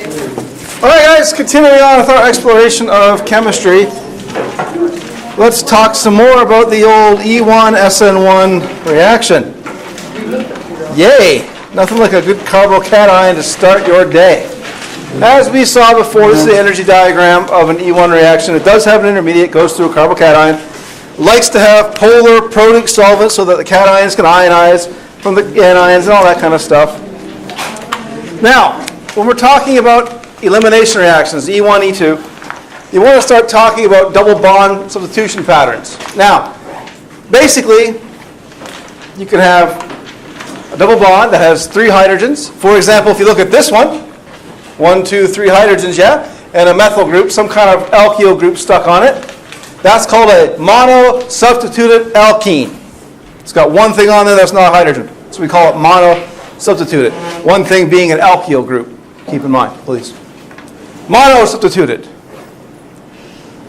All right, guys, continuing on with our exploration of chemistry, let's talk some more about the old E1-SN1 reaction. Yay! Nothing like a good carbocation to start your day. As we saw before, this is the energy diagram of an E1 reaction. It does have an intermediate, goes through a carbocation. Likes to have polar protic solvents so that the cations can ionize from the anions and all that kind of stuff. Now, when we're talking about elimination reactions, E1, E2, you want to start talking about double bond substitution patterns. Now, basically, you can have a double bond that has 3 hydrogens. For example, if you look at this one, 1, 2, 3 hydrogens, yeah, and a methyl group, some kind of alkyl group stuck on it. That's called a mono-substituted alkene. It's got one thing on there that's not a hydrogen. So we call it mono-substituted. One thing being an alkyl group. Keep in mind, please. Mono-substituted.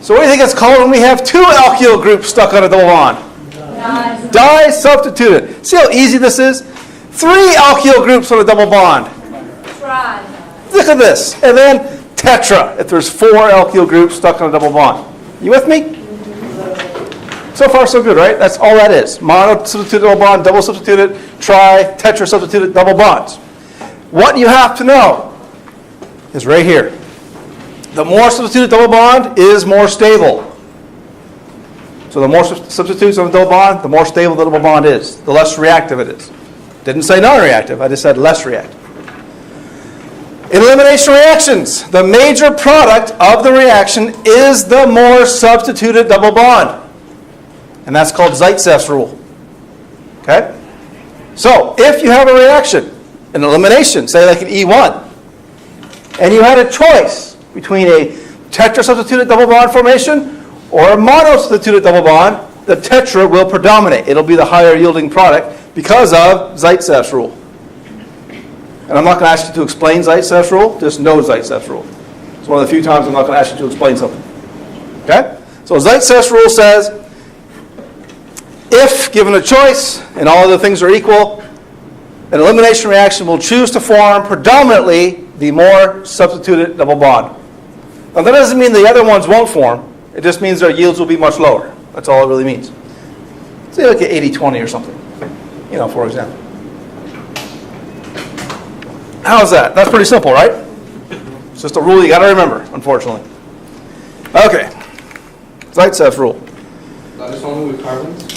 So what do you think it's called when we have 2 alkyl groups stuck on a double bond? Di-substituted. See how easy this is? 3 alkyl groups on a double bond. Tri. Look at this. And then tetra, if there's 4 alkyl groups stuck on a double bond. You with me? So far, so good, right? That's all that is. Mono-substituted double bond, double-substituted, tetra-substituted double bonds. What you have to know is right here. The more substituted double bond is more stable. So the more substitutes on the double bond, the more stable the double bond is. The less reactive it is. Didn't say non-reactive, I just said less reactive. In elimination reactions, the major product of the reaction is the more substituted double bond. And that's called Zaitsev's rule. Okay? So, if you have a reaction, an elimination, say like an E1, and you had a choice between a tetra-substituted double bond formation or a mono-substituted double bond, the tetra will predominate. It'll be the higher yielding product because of Zaitsev's rule. And I'm not going to ask you to explain Zaitsev's rule, just know Zaitsev's rule. It's one of the few times I'm not going to ask you to explain something. Okay? So Zaitsev's rule says, if given a choice and all other things are equal, an elimination reaction will choose to form predominantly the more substituted double bond. Now that doesn't mean the other ones won't form. It just means their yields will be much lower. That's all it really means. Say like an 80-20 or something, for example. How's that? That's pretty simple, right? It's just a rule you got to remember, unfortunately. Okay. Zaitsev's rule. This only with carbons?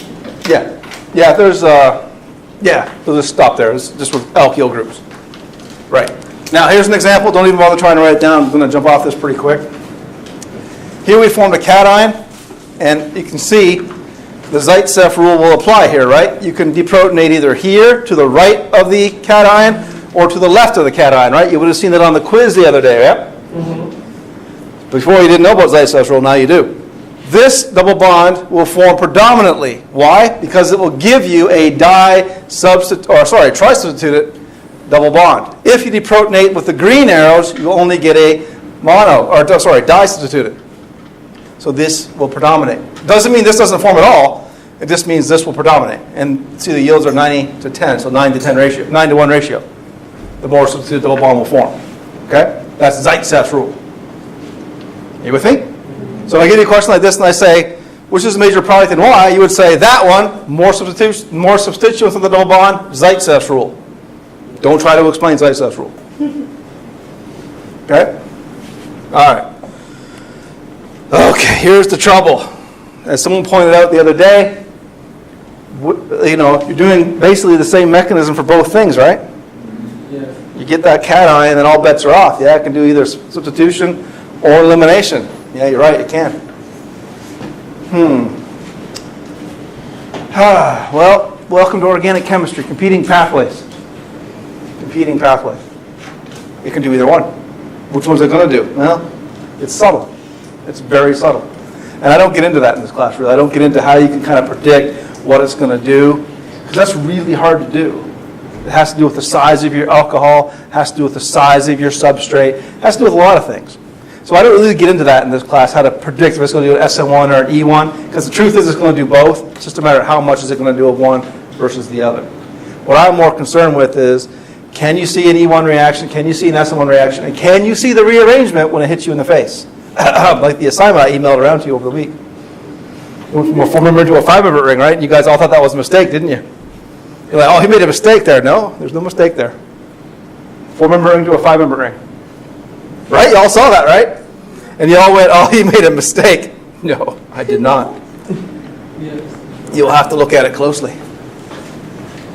Yeah. Yeah, there's we'll just stop there. It's just with alkyl groups. Right. Now, here's an example. Don't even bother trying to write it down. I'm going to jump off this pretty quick. Here we formed a cation, and you can see the Zaitsev rule will apply here, right? You can deprotonate either here to the right of the cation or to the left of the cation, right? You would have seen that on the quiz the other day, right? Mm-hmm. Before you didn't know about Zaitsev's rule, now you do. This double bond will form predominantly. Why? Because it will give you a tri-substituted double bond. If you deprotonate with the green arrows, you will only get a di-substituted. So this will predominate. Doesn't mean this doesn't form at all. It just means this will predominate. And see, the yields are 90-10, so 9-to-1 ratio. The more substituted double bond will form. Okay? That's Zaitsev's rule. Are you with me? So if I give you a question like this and I say, which is the major product and why, you would say that one, more substituents on the double bond, Zaitsev's rule. Don't try to explain Zaitsev's rule. Okay? All right. Okay, here's the trouble. As someone pointed out the other day, you're doing basically the same mechanism for both things, right? Yeah. You get that cation and then all bets are off. Yeah, it can do either substitution or elimination. Yeah, you're right, it can. Well, welcome to organic chemistry, competing pathways. Competing pathways. It can do either one. Which one's it going to do? Well, it's subtle. It's very subtle. And I don't get into that in this class, really. I don't get into how you can kind of predict what it's going to do, because that's really hard to do. It has to do with the size of your alcohol, has to do with the size of your substrate, has to do with a lot of things. So I don't really get into that in this class, how to predict if it's going to do an SN1 or an E1, because the truth is it's going to do both. It's just a matter of how much is it going to do of one versus the other. What I'm more concerned with is, Can you see an E1 reaction? Can you see an SN1 reaction? And can you see the rearrangement when it hits you in the face? Like the assignment I emailed around to you over the week. Went from a 4-member to a 5-member ring, right? You guys all thought that was a mistake, didn't you? You're like, oh, he made a mistake there. No, there's no mistake there. 4-member ring to a 5-member ring. Right? You all saw that, right? And you all went, oh, he made a mistake. No, I did not. Yes. You'll have to look at it closely.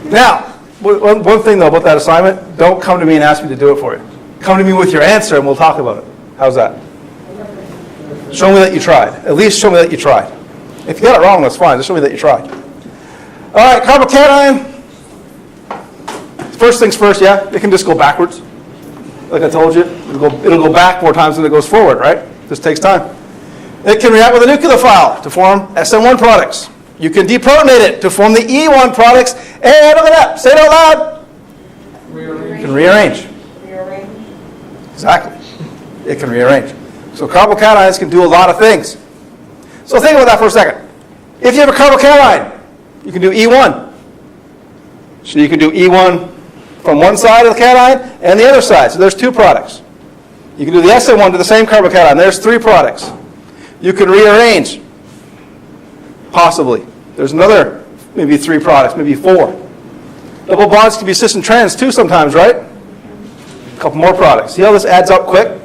Now, one thing though about that assignment, don't come to me and ask me to do it for you. Come to me with your answer and we'll talk about it. How's that? Show me that you tried. At least show me that you tried. If you got it wrong, that's fine. Just show me that you tried. All right, carbocation. First things first, yeah, it can just go backwards. Like I told you, it'll go back more times than it goes forward, right? This takes time. It can react with a nucleophile to form SN1 products. You can deprotonate it to form the E1 products. And look at that. Say it out loud. Rearrange. It can rearrange. Rearrange. Exactly. It can rearrange. So carbocations can do a lot of things. So think about that for a second. If you have a carbocation, you can do E1. So you can do E1 from one side of the cation and the other side. So there's 2 products. You can do the SN1 to the same carbocation. There's 3 products. You can rearrange. Possibly. There's another, maybe 3 products, maybe 4. Double bonds can be cis and trans too sometimes, right? A couple more products. See how this adds up quick?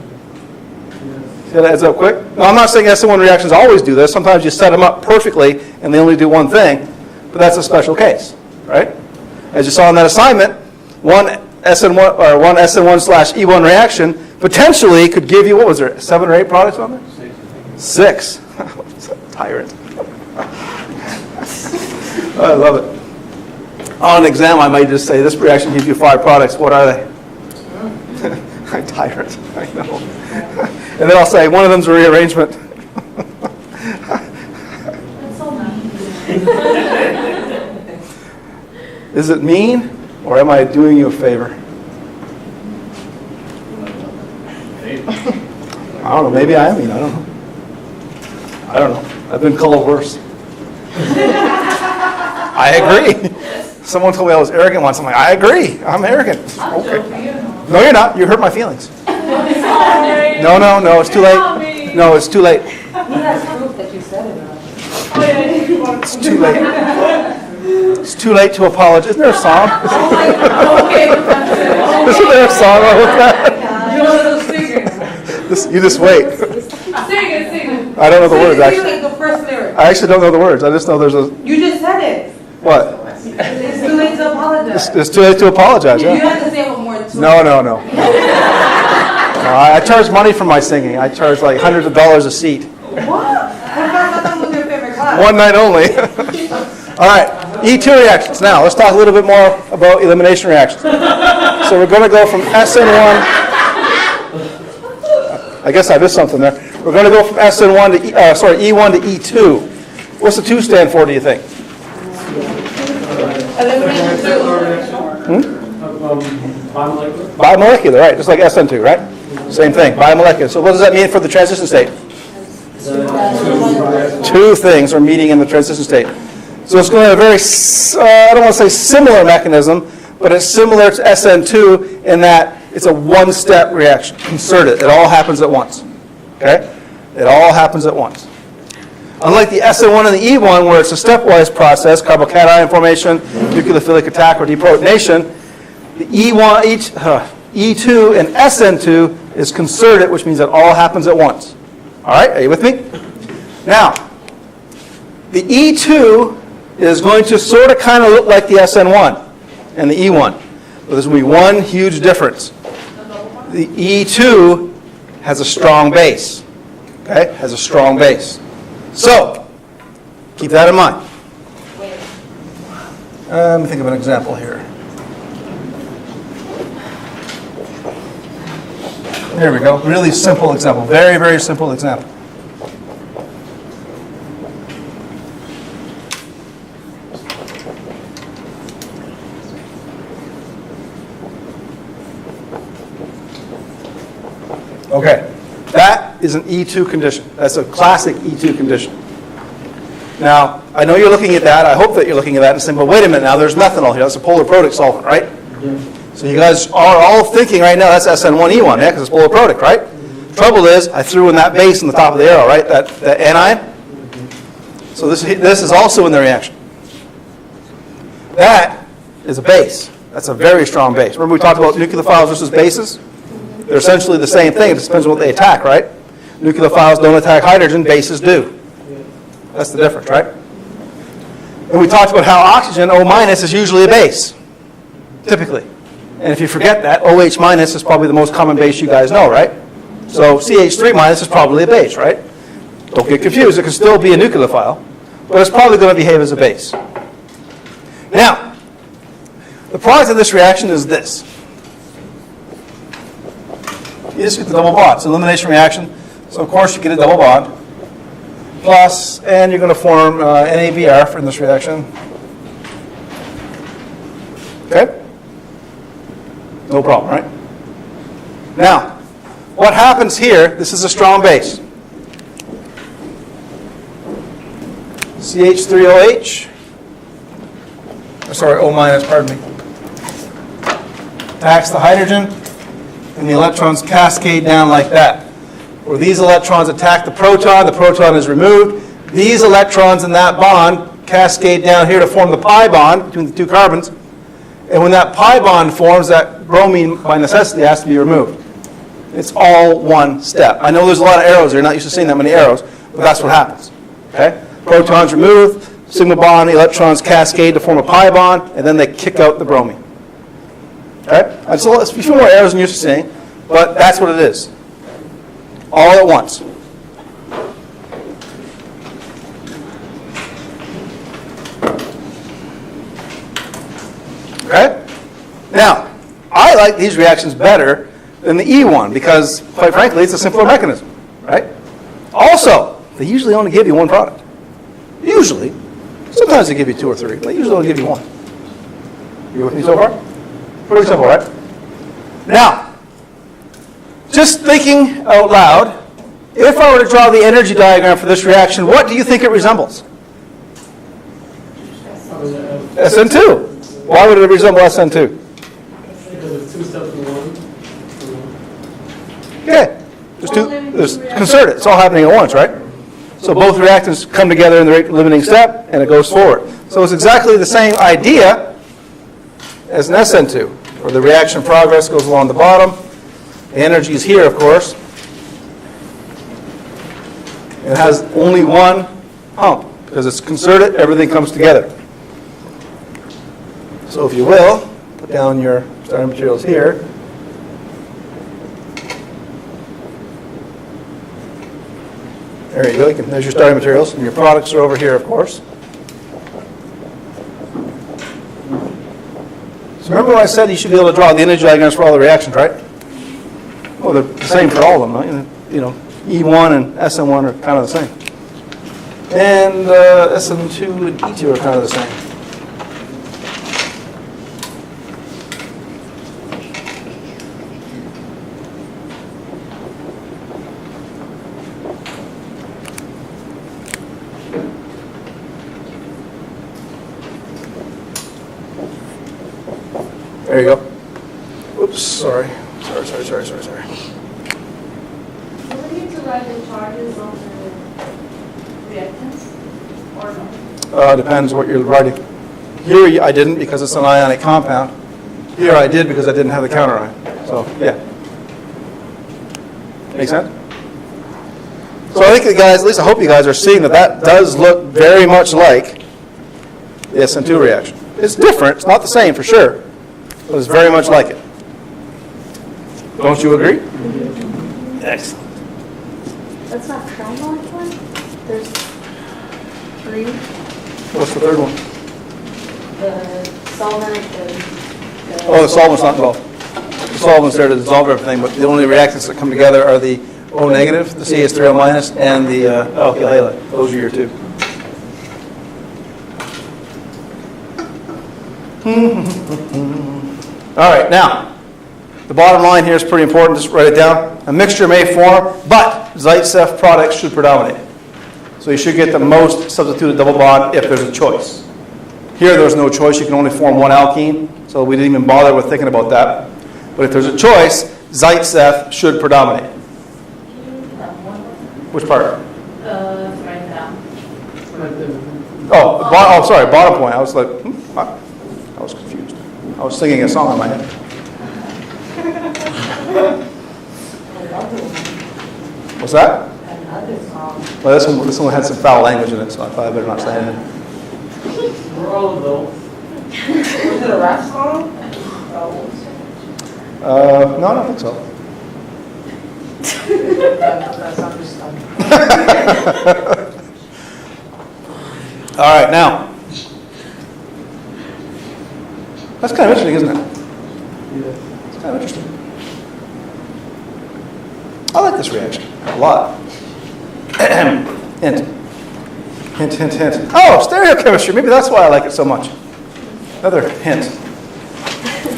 See how that adds up quick? Now, I'm not saying SN1 reactions always do this. Sometimes you set them up perfectly and they only do one thing, but that's a special case, right? As you saw in that assignment, one SN1/E1 reaction potentially could give you, what was there, 7 or 8 products on there? 6. Tyrant. I love it. On an exam, I might just say, this reaction gives you 5 products. What are they? I'm tyrant. I know. And then I'll say, one of them's a rearrangement. That's so mean. Is it mean, or am I doing you a favor? I don't know. Maybe I am mean. I don't know. I don't know. I've been called worse. I agree. Someone told me I was arrogant once. I'm like, I agree. I'm arrogant. Okay. No, you're not. You hurt my feelings. No, it's too late. No, it's too late. He has proof that you said it. It's too late. It's too late to apologize. Isn't there a song? Isn't there a song about that? You just wait. Sing it. I don't know the words, actually. Sing the first lyric. I actually don't know the words. I just know there's a... You just said it. What? It's too late to apologize. It's too late to apologize, You yeah. have to say it with more than 2. No. No, I charge money for my singing. I charge like hundreds of dollars a seat. What? What about that was your favorite class? One night only. All right, E2 reactions. Now, let's talk a little bit more about elimination reactions. So we're going to go from SN1. I guess I missed something there. We're going to go from SN1 to E1 to E2. What's the 2 stand for, do you think? Bimolecular, right? Just like SN2, right? Same thing, bimolecular. So what does that mean for the transition state? 2 things are meeting in the transition state. So it's going to have a very, I don't want to say similar mechanism, but it's similar to SN2 in that it's a one-step reaction. Concerted. It all happens at once. Okay? It all happens at once. Unlike the SN1 and the E1, where it's a stepwise process, carbocation formation, nucleophilic attack, or deprotonation, the E2 and SN2 is concerted, which means it all happens at once. All right? Are you with me? Now, the E2 is going to sort of kind of look like the SN1 and the E1. But there's going to be one huge difference. The E2 has a strong base. Okay? Has a strong base. So, keep that in mind. Let me think of an example here. There we go. Really simple example. Very, very simple example. Okay, that is an E2 condition. That's a classic E2 condition. Now, I know you're looking at that. I hope that you're looking at that and saying, but wait a minute now, there's methanol here. That's a polar protic solvent, right? Yeah. So you guys are all thinking right now that's SN1E1, yeah, because it's polar product, right? Trouble is, I threw in that base in the top of the arrow, right? That anion. So this is also in the reaction. That is a base. That's a very strong base. Remember we talked about nucleophiles versus bases? They're essentially the same thing. It just depends on what they attack, right? Nucleophiles don't attack hydrogen, bases do. That's the difference, right? And we talked about how oxygen, O- is usually a base, typically. And if you forget that, OH- is probably the most common base you guys know, right? So CH3- is probably a base, right? Don't get confused. It can still be a nucleophile, but it's probably going to behave as a base. Now, the product of this reaction is this. You just get the double bond. It's an elimination reaction, so of course you get a double bond. Plus, and you're going to form NABR in this reaction. Okay? No problem, right? Now, what happens here, this is a strong base. CH3OH, sorry, O-, pardon me. Attacks the hydrogen, and the electrons cascade down like that. Where these electrons attack the proton is removed. These electrons in that bond cascade down here to form the pi bond between the two carbons. And when that pi bond forms, that bromine, by necessity, has to be removed. It's all one step. I know there's a lot of arrows there. You're not used to seeing that many arrows, but that's what happens. Okay? Protons removed, sigma bond, the electrons cascade to form a pi bond, and then they kick out the bromine. Okay? It's a few more arrows than you're used to seeing, but that's what it is. All at once. Okay? Now, I like these reactions better than the E1 because, quite frankly, it's a simpler mechanism, right? Also, they usually only give you one product. Usually. Sometimes they give you two or three, but they usually only give you one. You with me so far? Pretty simple, right? Now, just thinking out loud, if I were to draw the energy diagram for this reaction, what do you think it resembles? SN2. Why would it resemble SN2? Because it's two steps in one. Okay. There's concerted. It's all happening at once, right? So both reactants come together in the rate limiting step, and it goes forward. So it's exactly the same idea as an SN2, where the reaction progress goes along the bottom. The energy is here, of course. It has only one pump. Because it's concerted, everything comes together. So if you will, put down your starting materials here. There you go. There's your starting materials. And your products are over here, of course. So remember when I said you should be able to draw the energy diagrams for all the reactions, right? Well, they're the same for all of them. Right? You know, E1 and SN1 are kind of the same. And SN2 and E2 are kind of the same. There you go. Oops, sorry. Sorry. Do we need to write the charges on the reactants or no? Depends what you're writing. Here I didn't because it's an ionic compound. Here I did because I didn't have the counter ion. So, yeah. Make sense? So I think you guys, at least I hope you guys are seeing that does look very much like the SN2 reaction. It's different. It's not the same for sure. But it's very much like it. Don't you agree? Excellent. That's not chromite one? There's three. What's the third one? The solvent, Oh, the solvent's not involved. The solvent's there to dissolve everything, but the only reactants that come together are the O negative, the CH3O-, and the alkyl halide. Those are your two. All right, now, the bottom line here is pretty important. Just write it down. A mixture may form, but Zaitsev products should predominate. So you should get the most substituted double bond if there's a choice. Here there's no choice. You can only form one alkene. So so we didn't even bother with thinking about that. But if there's a choice, Zaitsev should predominate. Which part? Right down. Right there. Oh, sorry, bottom point. I was like, I was confused. I was singing a song in my head. What's that? Another song. Well, this one had some foul language in it, so I thought I better not say anything. We're all adults. Was it a rap song? Oh. No, I don't think so. That's understandable. All right, now. That's kind of interesting, isn't it? Yeah. It's kind of interesting. I like this reaction a lot. Hint. Hint, hint, hint. Oh, stereochemistry. Maybe that's why I like it so much. Another hint.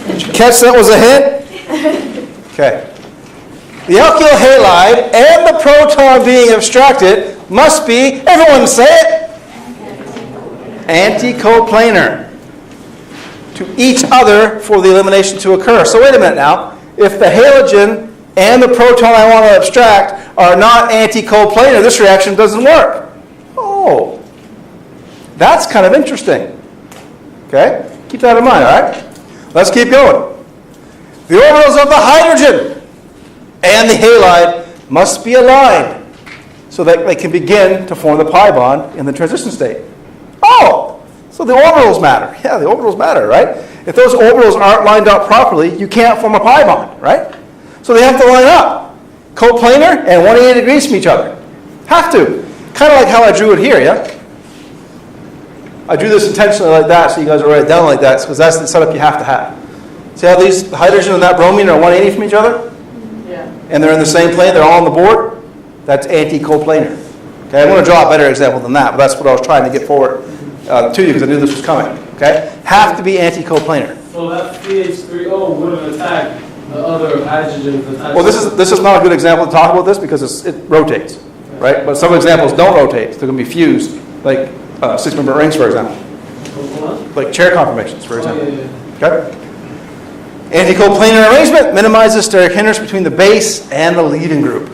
Did you catch that was a hint? Okay. The alkyl halide and the proton being abstracted must be, everyone say it, anticoplanar to each other for the elimination to occur. So wait a minute now. If the halogen and the proton I want to abstract are not anticoplanar, this reaction doesn't work. Oh, that's kind of interesting. Okay? Keep that in mind, all right? Let's keep going. The orbitals of the hydrogen and the halide must be aligned so that they can begin to form the pi bond in the transition state. Oh, so the orbitals matter. Yeah, the orbitals matter, right? If those orbitals aren't lined up properly, you can't form a pi bond, right? So they have to line up. Coplanar and 180 degrees from each other. Have to. Kind of like how I drew it here, yeah? I drew this intentionally like that so you guys will write it down like that because that's the setup you have to have. See how these hydrogen and that bromine are 180 from each other? Yeah. And they're in the same plane, they're all on the board? That's anticoplanar. Okay, I'm going to draw a better example than that, but that's what I was trying to get forward to you because I knew this was coming. Okay? Have to be anticoplanar. So that CH3O would have attacked the other hydrogens attached. Well, this is not a good example to talk about this because it rotates, right? But some examples don't rotate. They're going to be fused, like six-member rings, for example. Like chair conformations, for example. Okay? Anticoplanar arrangement minimizes steric hindrance between the base and the leaving group.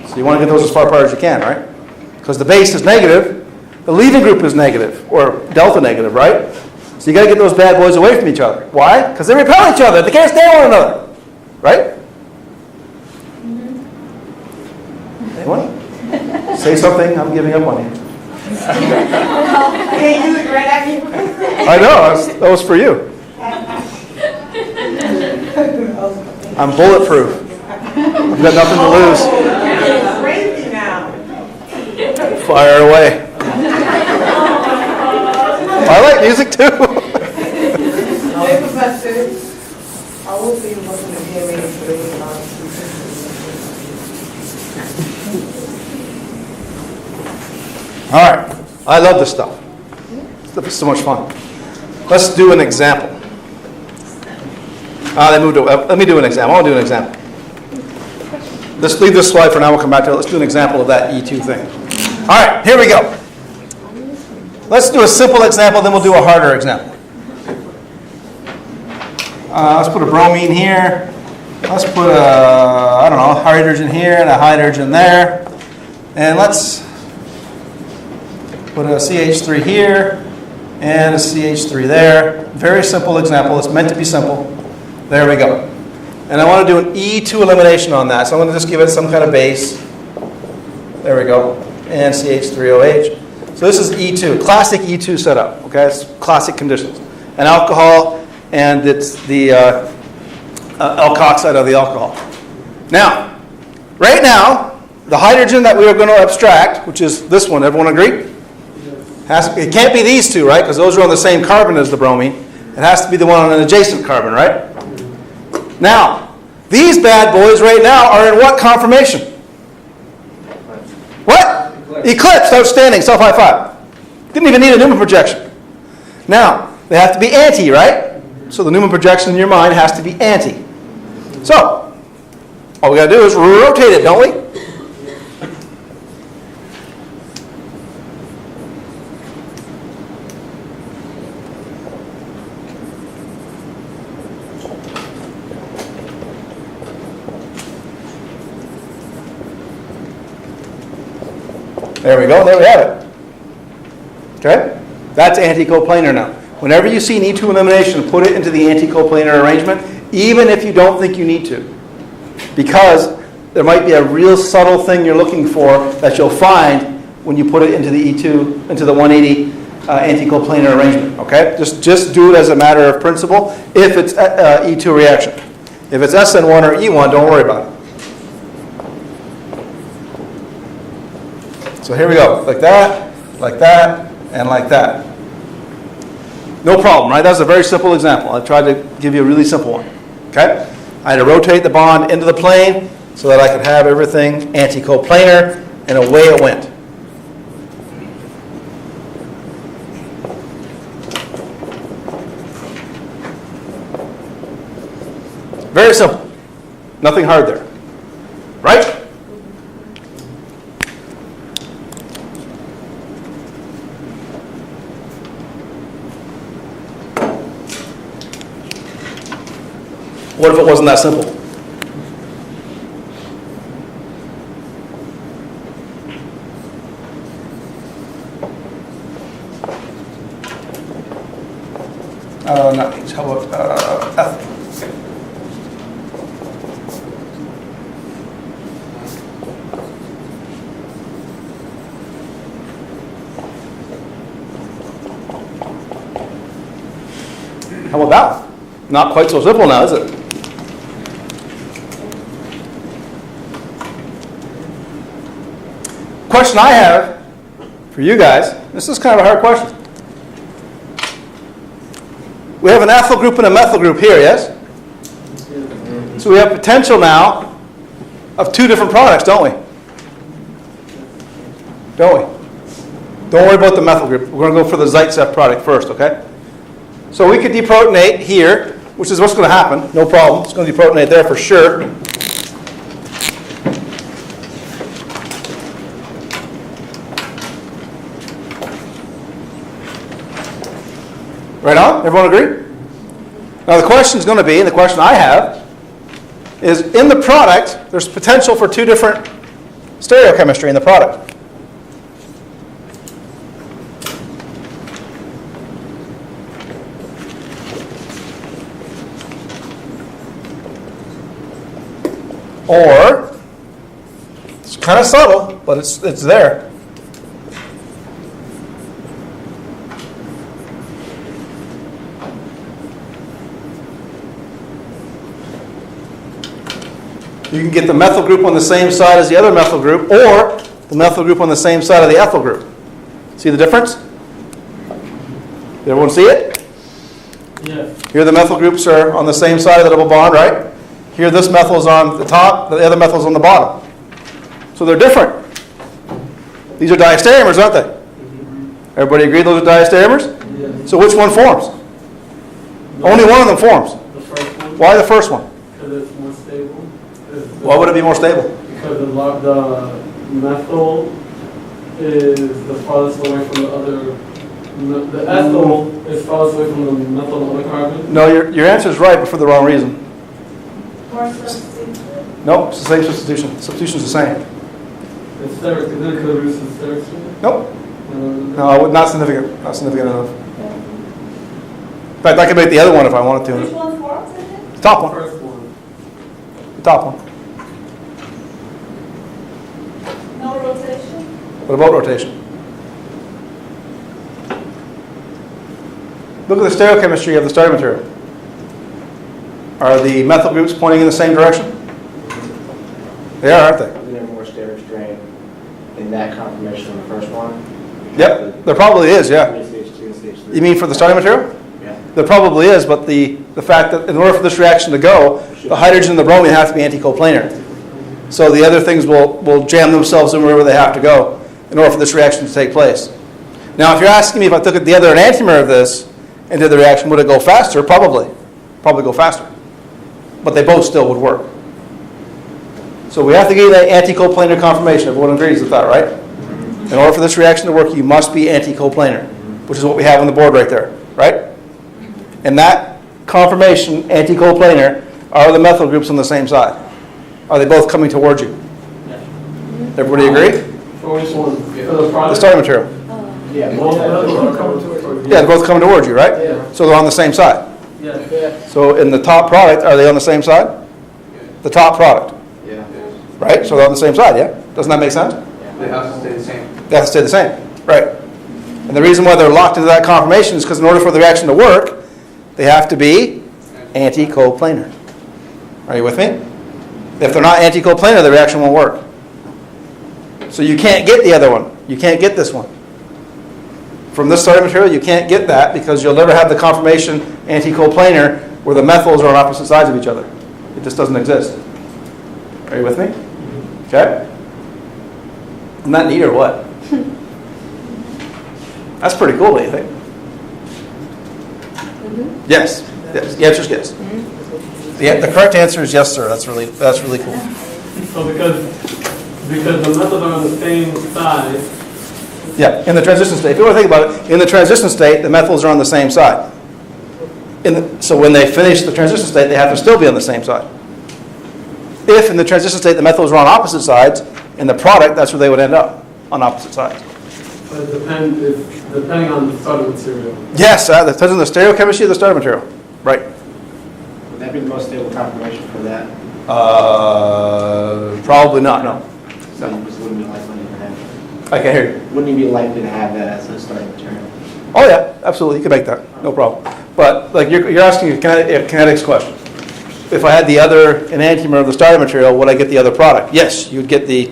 So you want to get those as far apart as you can, right? Because the base is negative, the leaving group is negative, or delta negative, right? So you got to get those bad boys away from each other. Why? Because they repel each other. They can't stand one another. Right? Anyone? Say something. I'm giving up on you. Hey, you look right at me. I know. That was for you. I'm bulletproof. I've got nothing to lose. It's crazy now. Fire away. I like music too. Hey, Professor. I will see you looking at me All right. I love this stuff. This stuff is so much fun. Let's do an example. They moved away. Let me do an example. I want to do an example. Let's leave this slide for now. We'll come back to it. Let's do an example of that E2 thing. All right. Here we go. Let's do a simple example, then we'll do a harder example. Let's put a bromine here. Let's put a hydrogen here and a hydrogen there. And let's put a CH3 here and a CH3 there. Very simple example. It's meant to be simple. There we go. And I want to do an E2 elimination on that. So I'm going to just give it some kind of base. There we go. And CH3OH. So this is E2, classic E2 setup. Okay, it's classic conditions. An alcohol, and it's the alkoxide of the alcohol. Now, right now, the hydrogen that we are going to abstract, which is this one, everyone agree? It can't be these two, right? Because those are on the same carbon as the bromine. It has to be the one on an adjacent carbon, right? Now, these bad boys right now are in what conformation? What? Eclipse. Outstanding. Self high five. Didn't even need a Newman projection. Now, they have to be anti, right? So the Newman projection in your mind has to be anti. So, all we got to do is rotate it, don't we? There we go, there we have it. Okay? That's anticoplanar now. Whenever you see an E2 elimination, put it into the anticoplanar arrangement, even if you don't think you need to. Because there might be a real subtle thing you're looking for that you'll find when you put it into the E2, into the 180 anticoplanar arrangement. Okay? Just do it as a matter of principle if it's E2 reaction. If it's SN1 or E1, don't worry about it. So here we go, like that, and like that. No problem, right? That's a very simple example. I tried to give you a really simple one, okay? I had to rotate the bond into the plane so that I could have everything anticoplanar, and away it went. Very simple. Nothing hard there, right? What if it wasn't that simple? Not H, how about ethyl? How about that? Not quite so simple now, is it? Question I have for you guys, this is kind of a hard question. We have an ethyl group and a methyl group here, yes? So we have potential now of two different products, don't we? Don't we? Don't worry about the methyl group. We're going to go for the Zaitsev product first, okay? So we could deprotonate here, which is what's going to happen. No problem. It's going to deprotonate there for sure. Right on? Everyone agree? Now the question is going to be, and the question I have, is in the product, there's potential for two different stereochemistry in the product. Or, it's kind of subtle, but it's there. You can get the methyl group on the same side as the other methyl group, or the methyl group on the same side of the ethyl group. See the difference? Did everyone see it? Yeah. Here the methyl groups are on the same side of the double bond, right? Here this methyl is on the top, the other methyl is on the bottom. So they're different. These are diastereomers, aren't they? Everybody agree those are diastereomers? Yeah. So which one forms? Only one of them forms. The first one. Why the first one? Because it's more stable. Why would it be more stable? Because the methyl is the farthest away from the other. The ethyl is farthest away from the methyl on the other carbon. No, your answer is right, but for the wrong reason. More substitution. Nope, it's the same substitution. Substitution's the same. It's steric. Is it because it's steric? Nope. No, not significant. Not significant enough. In fact, I could make the other one if I wanted Which to. one forms again? The top The one. first one. The top one. No rotation? What about rotation? Look at the stereochemistry of the starting material. Are the methyl groups pointing in the same direction? They are, aren't they? Isn't there more steric strain in that confirmation on the first one? Yep, there probably is, yeah. Stage 2 and stage 3. You mean for the starting material? Yeah. There probably is, but the fact that in order for this reaction to go, the hydrogen and the bromine have to be anticoplanar. So the other things will jam themselves in wherever they have to go in order for this reaction to take place. Now, if you're asking me if I took the other enantiomer of this and did the reaction, would it go faster? Probably. Probably go faster. But they both still would work. So we have to get that anticoplanar confirmation. Everyone agrees with that, right? In order for this reaction to work, you must be anticoplanar, which is what we have on the board right there, right? And that confirmation, anticoplanar, are the methyl groups on the same side. Are they both coming towards you? Everybody agree? For which one? For the The product? starting material. Yeah. Both methods are coming towards you. Yeah, they're both coming towards you, right? Yeah. So they're on the same side. Yeah. So in the top product, are they on the same side? The top product, Yeah. right? So they're on the same side, yeah? Doesn't that make sense? They have to stay the same. They have to stay the same, right? And the reason why they're locked into that conformation is because in order for the reaction to work, they have to be anti-coplanar. Are you with me? If they're not anti-coplanar, the reaction won't work. So you can't get the other one. You can't get this one. From this starting material, you can't get that because you'll never have the conformation anti-coplanar where the methyls are on opposite sides of each other. It just doesn't exist. Are you with me? Okay? Isn't that neat or what? That's pretty cool, don't you think? Yes. Yes. The answer is yes. The correct answer is yes, sir. That's really cool. So because the methods are on the same side, Yeah, in the transition state. If you want to think about it, in the transition state, the methyls are on the same side. So when they finish the transition state, they have to still be on the same side. If in the transition state the methyls are on opposite sides, in the product, that's where they would end up, on opposite sides. but it depending on the starting material. Yes, that depends on the stereochemistry of the starting material. Right. Would that be the most stable confirmation for that? Probably not, no. So you just wouldn't be likely to have, I can't hear you. wouldn't you be likely to have that as a starting material? Oh yeah, absolutely, you can make that, no problem. But like you're asking a kinetics question. If I had the other enantiomer of the starting material, would I get the other product? Yes, you'd get the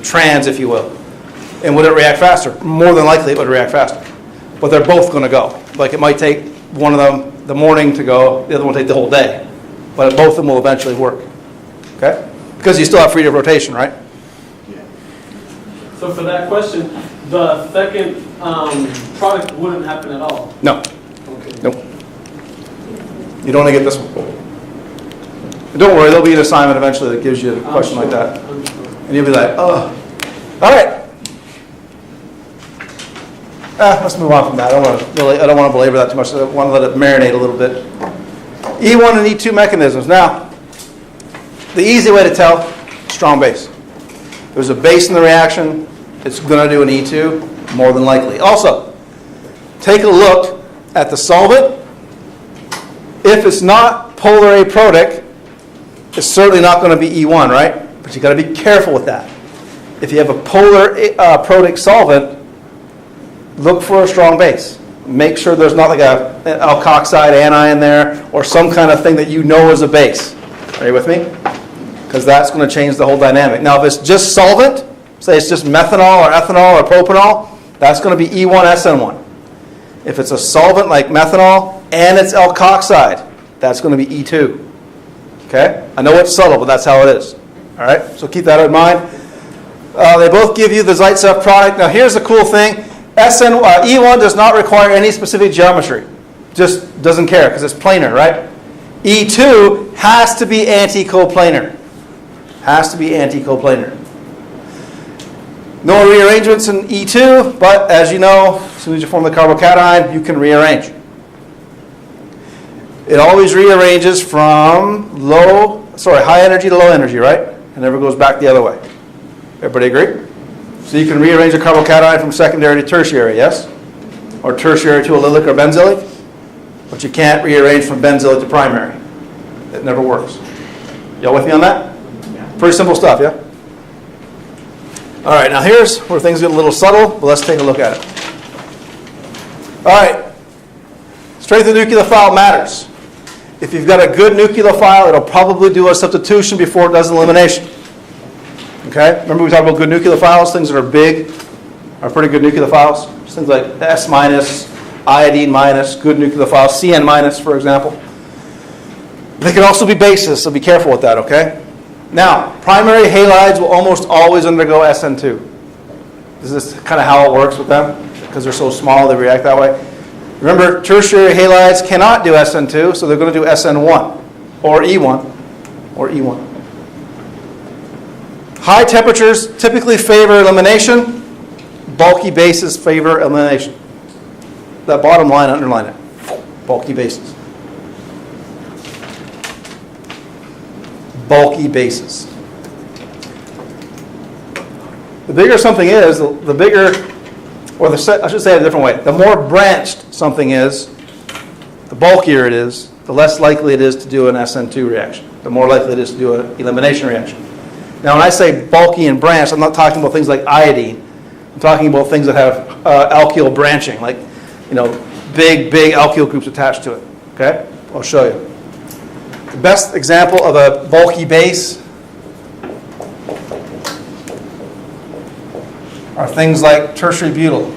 trans, if you will. And would it react faster? More than likely it would react faster. But they're both going to go. Like it might take one of them the morning to go, the other one will take the whole day. But both of them will eventually work. Okay? Because you still have freedom of rotation, right? Yeah. So for that question, the second product wouldn't happen at all. No. Okay. Nope. You'd only get this one. And don't worry, there'll be an assignment eventually that gives you a question like that. I'm sure. And you'll be like, oh. All right. Let's move on from that. I don't want to belabor that too much. I want to let it marinate a little bit. E1 and E2 mechanisms. Now, the easy way to tell, strong base. There's a base in the reaction. It's going to do an E2, more than likely. Also, take a look at the solvent. If it's not polar aprotic, it's certainly not going to be E1, right? But you've got to be careful with that. If you have a polar protic solvent, look for a strong base. Make sure there's not like an alkoxide anion there or some kind of thing that you know is a base. Are you with me? Because that's going to change the whole dynamic. Now, if it's just solvent, say it's just methanol or ethanol or propanol, that's going to be E1SN1. If it's a solvent like methanol and it's alkoxide, that's going to be E2. Okay? I know it's subtle, but that's how it is. All right? So keep that in mind. They both give you the Zaitsev product. Now, here's the cool thing. E1 does not require any specific geometry. Just doesn't care because it's planar, right? E2 has to be anti-coplanar. Has to be anti-coplanar. No rearrangements in E2, but as you know, as soon as you form the carbocation, you can rearrange. It always rearranges from high energy to low energy, right? It never goes back the other way. Everybody agree? So you can rearrange a carbocation from secondary to tertiary, yes? Or tertiary to allylic or benzylic? But you can't rearrange from benzylic to primary. It never works. Y'all with me on that? Yeah. Pretty simple stuff, yeah? All right, now here's where things get a little subtle, but let's take a look at it. All right. Strength of nucleophile matters. If you've got a good nucleophile, it'll probably do a substitution before it does an elimination. Okay? Remember we talked about good nucleophiles? Things that are big are pretty good nucleophiles. Things like S minus, iodine minus, good nucleophiles, CN minus, for example. They can also be bases, so be careful with that, okay? Now, primary halides will almost always undergo SN2. This is kind of how it works with them. Because they're so small, they react that way. Remember, tertiary halides cannot do SN2, so they're going to do SN1 or E1 or E1. High temperatures typically favor elimination. Bulky bases favor elimination. That bottom line, underline it. Bulky bases. Bulky bases. The bigger something is, the bigger, or I should say it a different way. The more branched something is, the bulkier it is, the less likely it is to do an SN2 reaction. The more likely it is to do an elimination reaction. Now, when I say bulky and branched, I'm not talking about things like iodine. I'm talking about things that have alkyl branching, like, big alkyl groups attached to it. Okay? I'll show you. The best example of a bulky base are things like tertiary butyl.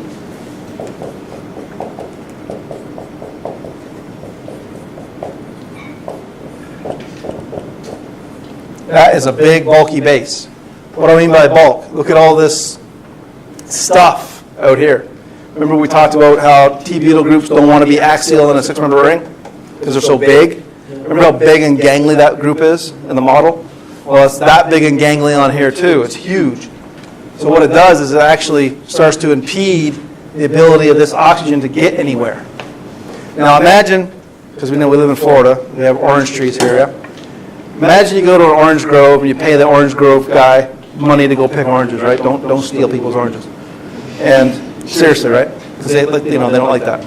That is a big, bulky base. What do I mean by bulk? Look at all this stuff out here. Remember we talked about how T-butyl groups don't want to be axial in a 6-member ring because they're so big? Remember how big and gangly that group is in the model? Well, it's that big and gangly on here too. It's huge. So what it does is it actually starts to impede the ability of this oxygen to get anywhere. Now imagine, because we know we live in Florida, we have orange trees here, yeah? Imagine you go to an orange grove and you pay the orange grove guy money to go pick oranges, right? Don't steal people's oranges. And seriously, right? Because they don't like that.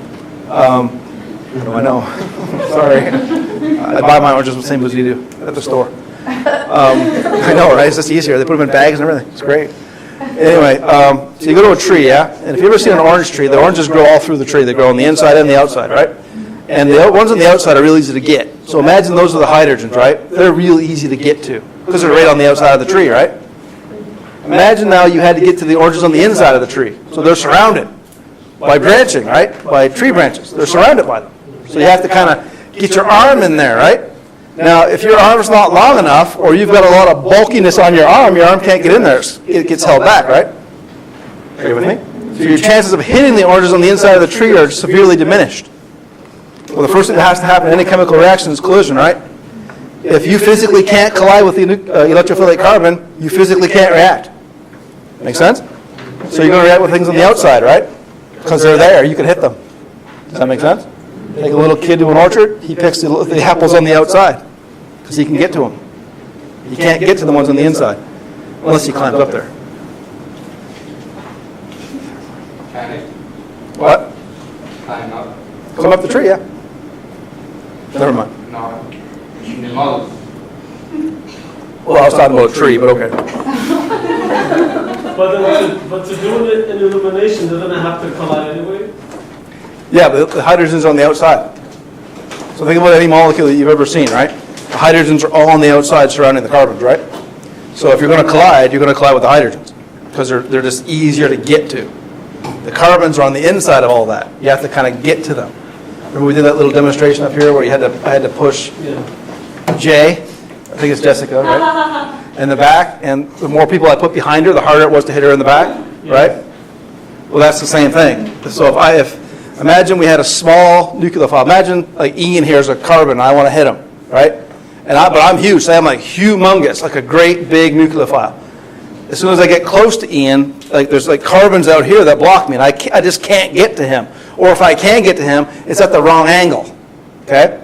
How do I know? Sorry. I buy my oranges the same as you do at the store. I know, right? It's just easier. They put them in bags and everything. It's great. Anyway, so you go to a tree, yeah? And if you ever seen an orange tree, the oranges grow all through the tree. They grow on the inside and the outside, right? And the ones on the outside are real easy to get. So imagine those are the hydrogens, right? They're real easy to get to because they're right on the outside of the tree, right? Imagine now you had to get to the oranges on the inside of the tree. So they're surrounded by branching, right? By tree branches. They're surrounded by them. So you have to kind of get your arm in there, right? Now, if your arm's not long enough or you've got a lot of bulkiness on your arm can't get in there. It gets held back, right? Are you with me? So your chances of hitting the oranges on the inside of the tree are severely diminished. Well, the first thing that has to happen in any chemical reaction is collision, right? If you physically can't collide with the electrophilic carbon, you physically can't react. Make sense? So you're going to react with things on the outside, right? Because they're there, you can hit them. Does that make sense? Take a little kid to an orchard, he picks the apples on the outside because he can get to them. He can't get to the ones on the inside unless he climbs up there. What? Climb up. Climb up the tree, yeah. Never mind. No. In the model. Well, I was talking about a tree, but okay. But to do an illumination, doesn't it have to collide anyway? Yeah, but the hydrogen's on the outside. So think about any molecule that you've ever seen, right? The hydrogens are all on the outside surrounding the carbons, right? So if you're going to collide with the hydrogens because they're just easier to get to. The carbons are on the inside of all that. You have to kind of get to them. Remember we did that little demonstration up here where I had to push J, I think it's Jessica, right? In the back, and the more people I put behind her, the harder it was to hit her in the back, right? Well, that's the same thing. So if imagine we had a small nucleophile. Imagine like Ian here is a carbon, and I want to hit him, right? But I'm huge, so I'm like humongous, like a great big nucleophile. As soon as I get close to Ian, like there's like carbons out here that block me, and I just can't get to him. Or if I can get to him, it's at the wrong angle. Okay?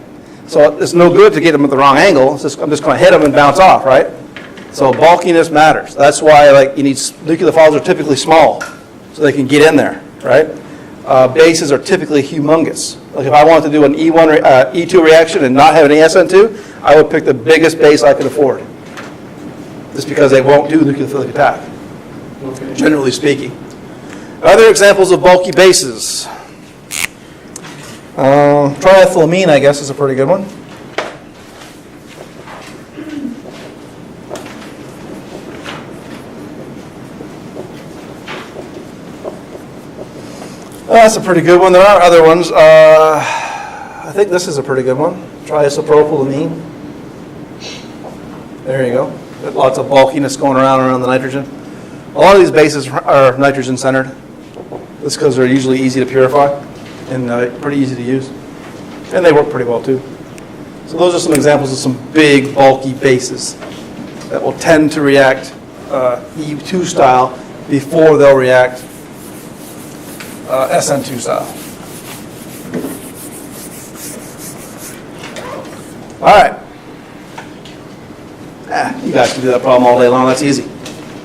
So it's no good to get him at the wrong angle. I'm just going to hit him and bounce off, right? So bulkiness matters. That's why nucleophiles are typically small, so they can get in there, right? Bases are typically humongous. Like if I wanted to do an E2 reaction and not have any SN2, I would pick the biggest base I could afford. Just because they won't do nucleophilic attack, generally speaking. Other examples of bulky bases. Triethylamine, I guess, is a pretty good one. That's a pretty good one. There are other ones. I think this is a pretty good one. Triisopropylamine. There you go. Lots of bulkiness going around the nitrogen. A lot of these bases are nitrogen-centered. That's because they're usually easy to purify and pretty easy to use. And they work pretty well, too. So those are some examples of some big, bulky bases that will tend to react E2 style before they'll react SN2 style. All right. You guys can do that problem all day long. That's easy.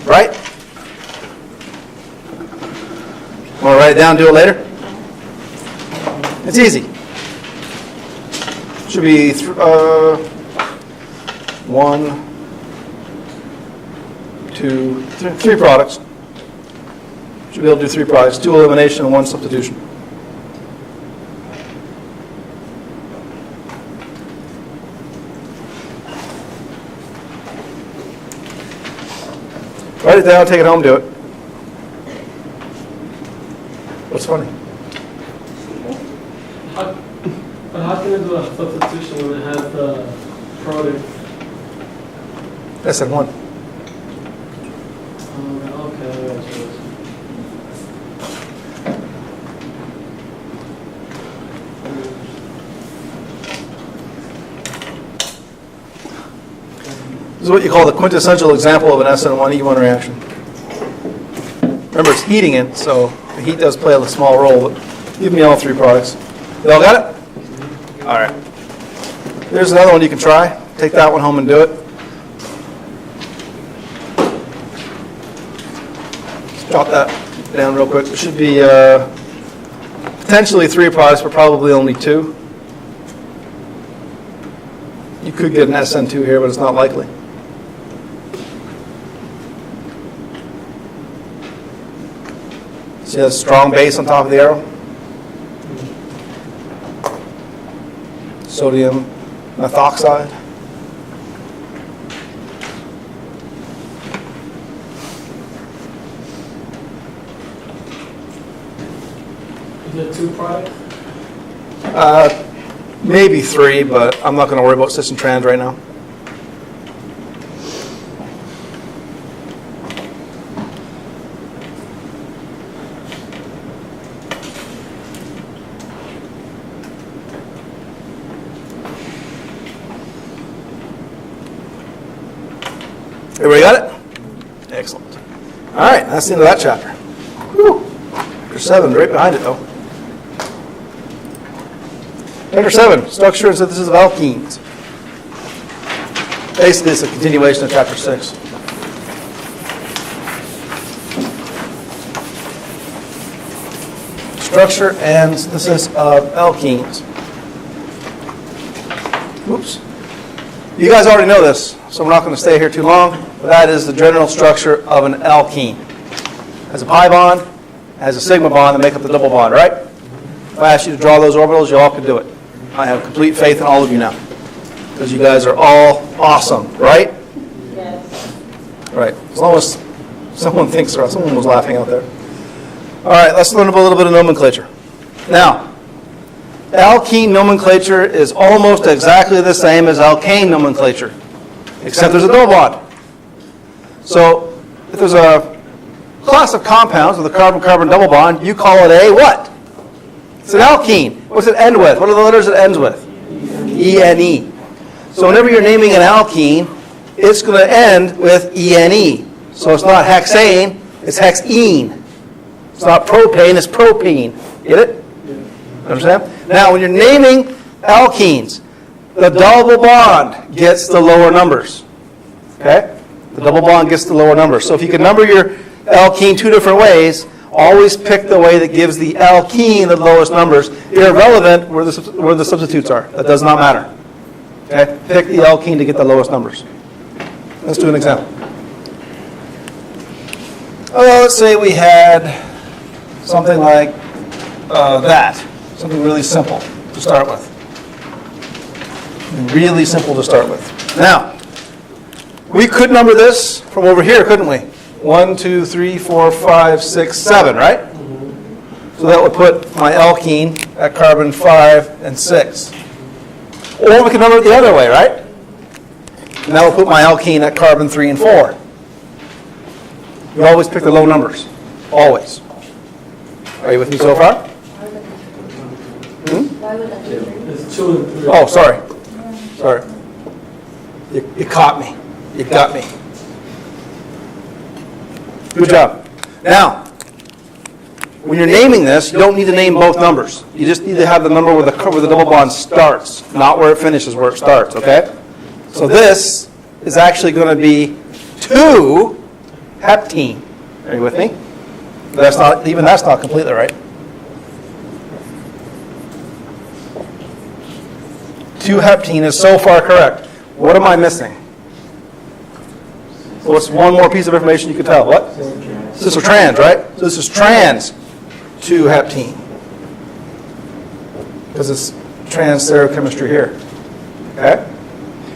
Right? Want to write it down, do it later? It's easy. Should be 1, 2, 3 products. Should be able to do 3 products, 2 elimination and 1 substitution. Write it down, take it home, do it. What's funny? But how can I do a substitution when it has the product? SN1. Okay, I got you. This is what you call the quintessential example of an SN1 E1 reaction. Remember, it's heating it, so the heat does play a small role, but give me all 3 products. You all got it? All right. There's another one you can try. Take that one home and do it. Just jot that down real quick. There should be potentially 3 products, but probably only 2. You could get an SN2 here, but it's not likely. See that strong base on top of the arrow? Sodium methoxide. Is it 2 products? Maybe 3, but I'm not going to worry about cis and trans right now. Everybody got it? Excellent. All right, that's the end of that chapter. Whew. Chapter 7, right behind it though. Chapter 7, structure and synthesis of alkenes. Basically, it's a continuation of chapter 6. Structure and synthesis of alkenes. Oops. You guys already know this, so we're not going to stay here too long. But that is the general structure of an alkene. Has a pi bond, has a sigma bond that make up the double bond, right? If I ask you to draw those orbitals, you all can do it. I have complete faith in all of you now. Because you guys are all awesome, right? Yes. Right. As long as someone thinks so. Someone was laughing out there. All right, let's learn about a little bit of nomenclature. Now, alkene nomenclature is almost exactly the same as alkane nomenclature, except there's a double bond. So, if there's a class of compounds with a carbon-carbon double bond, you call it a what? It's an alkene. What's it end with? What are the letters it ends with? E-N-E. So whenever you're naming an alkene, it's going to end with E-N-E. So it's not hexane, it's hexene. It's not propane, it's propene. Get it? Understand? Now, when you're naming alkenes, the double bond gets the lower numbers. Okay? The double bond gets the lower numbers. So if you can number your alkene 2 different ways, always pick the way that gives the alkene the lowest numbers, irrelevant where the substitutes are. That does not matter. Okay? Pick the alkene to get the lowest numbers. Let's do an example. Let's say we had something like that. Something really simple to start with. Really simple to start with. Now, we could number this from over here, couldn't we? 1, 2, 3, 4, 5, 6, 7, right? So that would put my alkene at carbon 5 and 6. Or we could number it the other way, right? And that would put my alkene at carbon 3 and 4. You always pick the low numbers. Always. Are you with me so far? Why would that be 3? It's 2 and 3. Oh, sorry. Sorry. You caught me. You got me. Good job. Now, when you're naming this, you don't need to name both numbers. You just need to have the number where the double bond starts, not where it finishes, where it starts, okay? So this is actually going to be 2 heptene. Are you with me? That's not, even that's not completely right. 2-heptene is so far correct. What am I missing? What's one more piece of information you can tell? What? Cis or trans, right? So this is trans 2-heptene. Because it's trans stereochemistry here. Okay?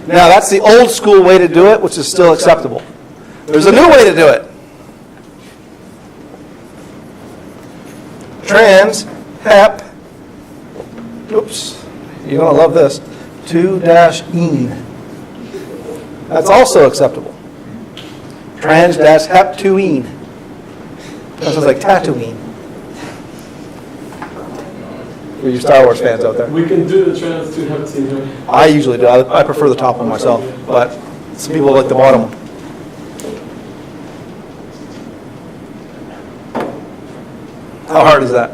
Now that's the old school way to do it, which is still acceptable. There's a new way to do it. Trans hep, oops, you're going to love this, 2-ene. That's also acceptable. Trans-hep 2-ene. That sounds like Tatooine. For you Star Wars fans out there. We can do the trans 2-heptene here. I usually do. I prefer the top one myself, but some people like the bottom one. How hard is that?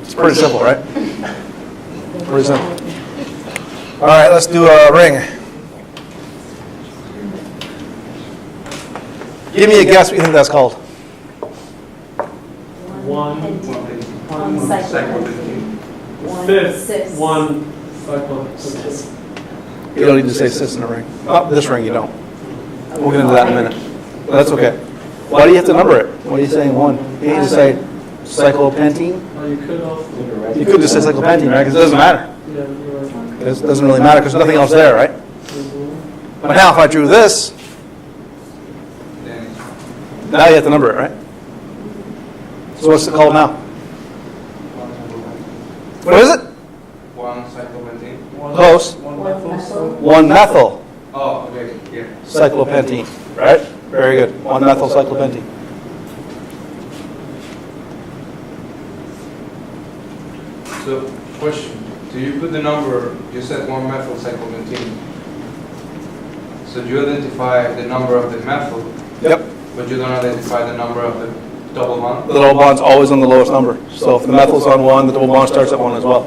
It's pretty simple, right? Pretty simple. All right, let's do a ring. Give me a guess what you think that's called. One cyclopentene. fifth, Cis. one cycle. You don't need to say cis in a ring. Oh, this ring you don't. We'll get into that in a minute. But that's okay. Why do you have to number it? What are you saying one? You need to say cyclopentene. Oh, you could also. You could just say cyclopentene, right? Because it doesn't matter. Yeah, you're right. It doesn't really matter because there's nothing else there, right? But now if I drew this, Then now you have to number it, right? So what's it called now? What is it? one cyclopentene. Close. One methyl. 1-methyl Oh, okay, yeah. cyclopentene, right? Very good. 1-methyl cyclopentene. So, question, do you put the number, you said 1-methyl cyclopentene. So do you identify the number of the methyl, Yep. but you don't identify the number of the double bond? The double bond's always on the lowest number. So if the methyl's on 1, the double bond starts at 1 as well.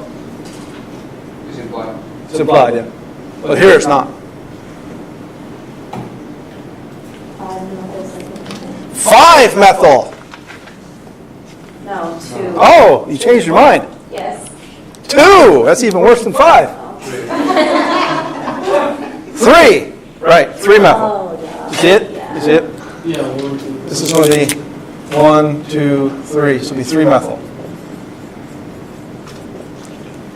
It's implied. It's implied, yeah. But here it's not. 5-methyl. No, 2. Oh, you changed your mind. Yes. 2. That's even worse than 5. 3. Right, 3-methyl. Oh, yeah. You see it? You see it? Yeah, 1, 2. This is going to be 1, 2, 3. So it'll be 3-methyl.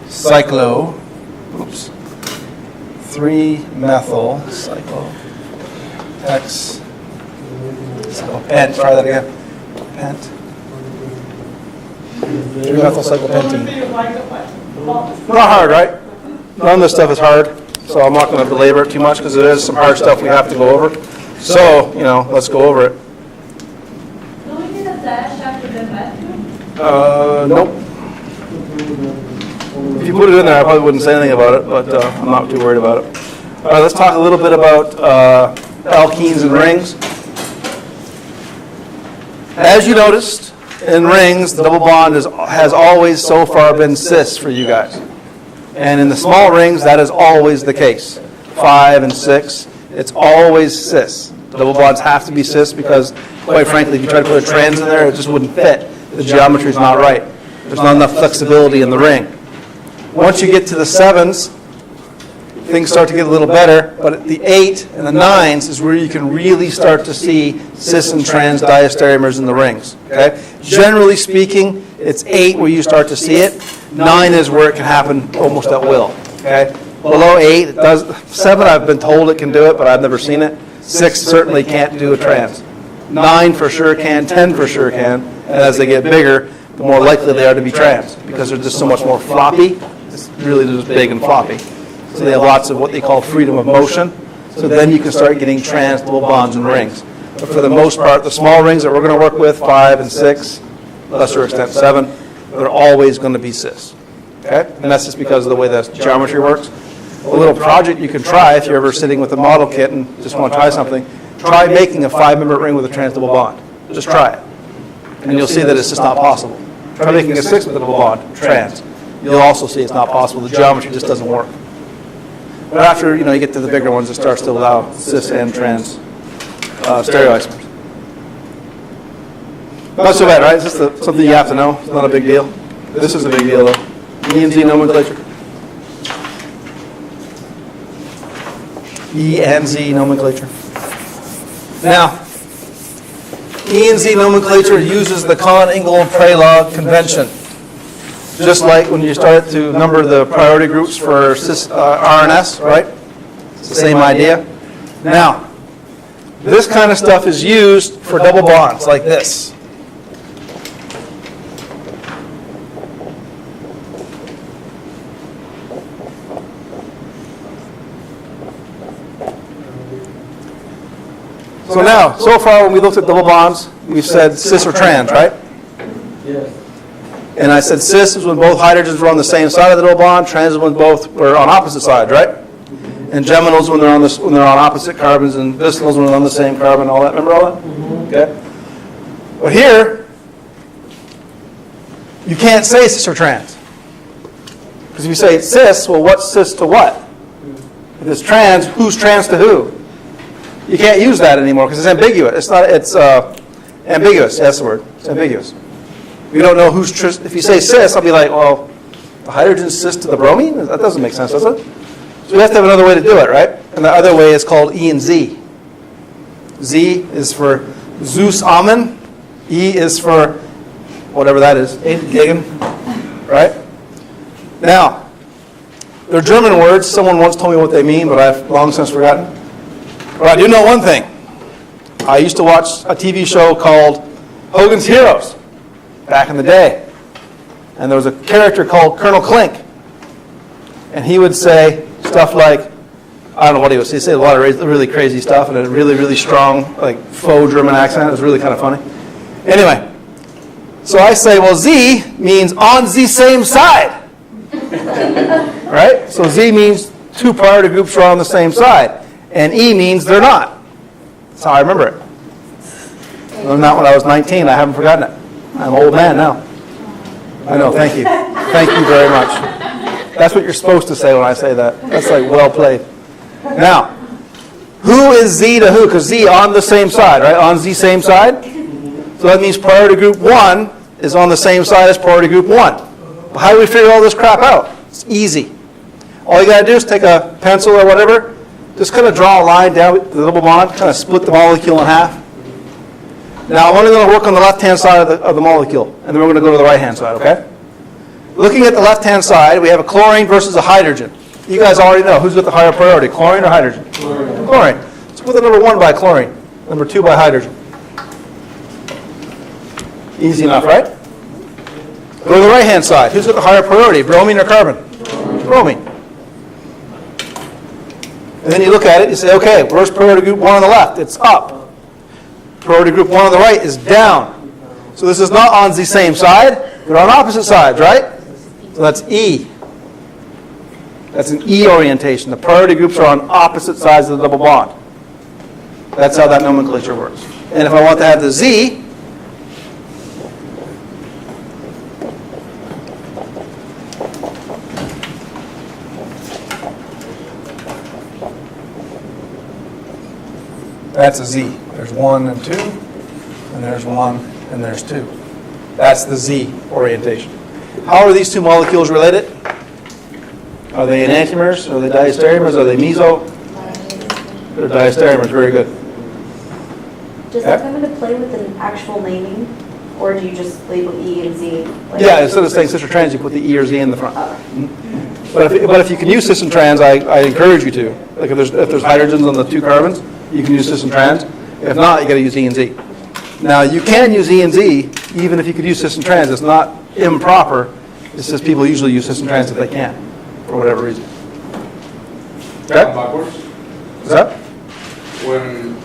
Cyclo. Oops. 3-methyl cyclo. X. Pent. Try that again. Pent. 3-methyl cyclopentene. Not hard, right? None of this stuff is hard, so I'm not going to belabor it too much because there is some hard stuff we have to go over. So, let's go over it. Do we need a dash after the methyl? Nope. If you put it in there, I probably wouldn't say anything about it, but I'm not too worried about it. All right, let's talk a little bit about alkenes and rings. As you noticed, in rings, the double bond has always so far been cis for you guys. And in the small rings, that is always the case. 5 and 6, it's always cis. Double bonds have to be cis because, quite frankly, if you try to put a trans in there, it just wouldn't fit. The geometry is not right. There's not enough flexibility in the ring. Once you get to the 7s, things start to get a little better, but at the 8 and the 9s is where you can really start to see cis and trans diastereomers in the rings. Okay? Generally speaking, it's 8 where you start to see it. 9 is where it can happen almost at will. Okay? Below 8, it does. 7, I've been told it can do it, but I've never seen it. 6 certainly can't do a trans. 9 for sure can. 10 for sure can. And as they get bigger, the more likely they are to be trans because they're just so much more floppy. It's really just big and floppy. So they have lots of what they call freedom of motion. So then you can start getting trans double bonds and rings. But for the most part, the small rings that we're going to work with, 5 and 6, lesser extent 7, they're always going to be cis. Okay? And that's just because of the way the geometry works. A little project you can try if you're ever sitting with a model kit and just want to try something, try making a 5-member ring with a trans double bond. Just try it. And you'll see that it's just not possible. Try making a 6 with a double bond, trans. You'll also see it's not possible. The geometry just doesn't work. But after you get to the bigger ones, it starts to allow cis and trans stereoisomers. Not so bad, right? It's just something you have to know. It's not a big deal. This is a big deal, though. E and Z nomenclature. E and Z nomenclature. Now, E and Z nomenclature uses the Kahn-Ingold-Prelog convention. Just like when you start to number the priority groups for RNS, right? It's the same idea. Now, this kind of stuff is used for double bonds like this. So now, so far when we looked at double bonds, we've said cis or trans, right? Yes. And I said cis is when both hydrogens were on the same side of the double bond, trans is when both were on opposite sides, right? And geminals when they're on opposite carbons, and bisphenol's when they're on the same carbon, all that. Remember all that? Okay. But here, you can't say cis or trans. Because if you say cis, well, what's cis to what? If it's trans, who's trans to who? You can't use that anymore because it's ambiguous. It's not. It's ambiguous. That's the word. It's ambiguous. We don't know who's if you say cis, I'll be like, well, the hydrogen's cis to the bromine? That doesn't make sense, does it? So we have to have another way to do it, right? And the other way is called E and Z. Z is for Zeus Amen. E is for whatever that is, Gegen, right? Now, they're German words. Someone once told me what they mean, but I've long since forgotten. But I do know one thing. I used to watch a TV show called Hogan's Heroes back in the day. And there was a character called Colonel Klink. And he would say stuff like, I don't know what he would say. He'd say a lot of really crazy stuff in a really, really strong, like, faux German accent. It was really kind of funny. Anyway, so I say, well, Z means on the same side. Right? So Z means two priority groups are on the same side. And E means they're not. That's how I remember it. I learned that when I was 19. I haven't forgotten it. I'm an old man now. I know, thank you. Thank you very much. That's what you're supposed to say when I say that. That's like well played. Now, who is Z to who? Because Z on the same side, right? On the same side. So that means priority group 1 is on the same side as priority group 1. Well, how do we figure all this crap out? It's easy. All you got to do is take a pencil or whatever, just kind of draw a line down the double bond, kind of split the molecule in half. Now I'm only going to work on the left-hand side of the molecule, and then we're going to go to the right-hand side, okay? Looking at the left-hand side, we have a chlorine versus a hydrogen. You guys already know who's got the higher priority, chlorine or hydrogen? Chlorine. Let's put the number 1 by chlorine, number 2 by hydrogen. Easy enough, right? Go to the right-hand side. Who's got the higher priority, bromine or carbon? Bromine. And then you look at it, you say, okay, where's priority group 1 on the left? It's up. Priority group 1 on the right is down. So this is not on the same side. They're on opposite sides, right? So that's E. That's an E orientation. The priority groups are on opposite sides of the double bond. That's how that nomenclature works. And if I want to have the Z, that's a Z. There's 1 and 2, and there's 1 and there's 2. That's the Z orientation. How are these two molecules related? Are they enantiomers? Are they diastereomers? Are they meso? They're diastereomers. Very good. Does that come into play with an actual naming, or do you just label E and Z? Yeah, instead of saying cis or trans, you put the E or Z in the front. But if you can use cis and trans, I encourage you to. Like if there's hydrogens on the 2 carbons, you can use cis and trans. If not, you got to use E and Z. Now you can use E and Z even if you could use cis and trans. It's not improper. It's just people usually use cis and trans if they can, for whatever reason. Okay? Backwards? Is that? When,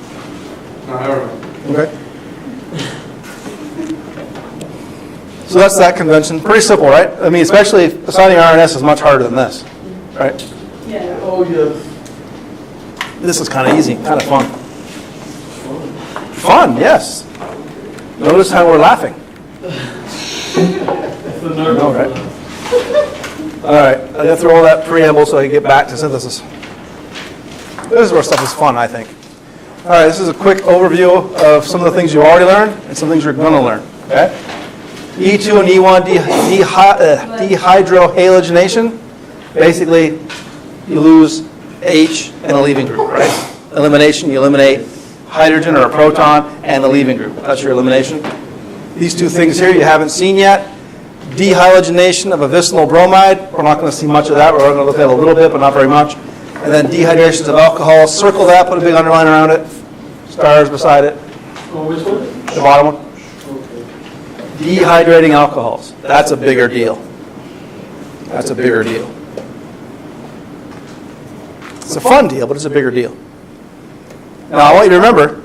no, never mind. Okay. So that's that convention. Pretty simple, right? I mean, especially assigning RNS is much harder than this, right? Yeah. Oh, yes. This is kind of easy, kind of fun. Fun, yes. Notice how we're laughing. It's the nerve. All right. All right. I got through all that preamble so I can get back to synthesis. This is where stuff is fun, I think. All right. This is a quick overview of some of the things you already learned and some things you're going to learn. Okay? E2 and E1 dehydrohalogenation. Basically, you lose H and a leaving group, right? Elimination, you eliminate hydrogen or a proton and the leaving group. That's your elimination. These two things here you haven't seen yet. Dehalogenation of a vicinal bromide. We're not going to see much of that. We're going to look at it a little bit, but not very much. And then dehydrations of alcohol. Circle that, put a big underline around it. Stars beside it. Oh, which one? The bottom one. Okay. Dehydrating alcohols. That's a bigger deal. That's a bigger deal. It's a fun deal, but it's a bigger deal. Now, I want you to remember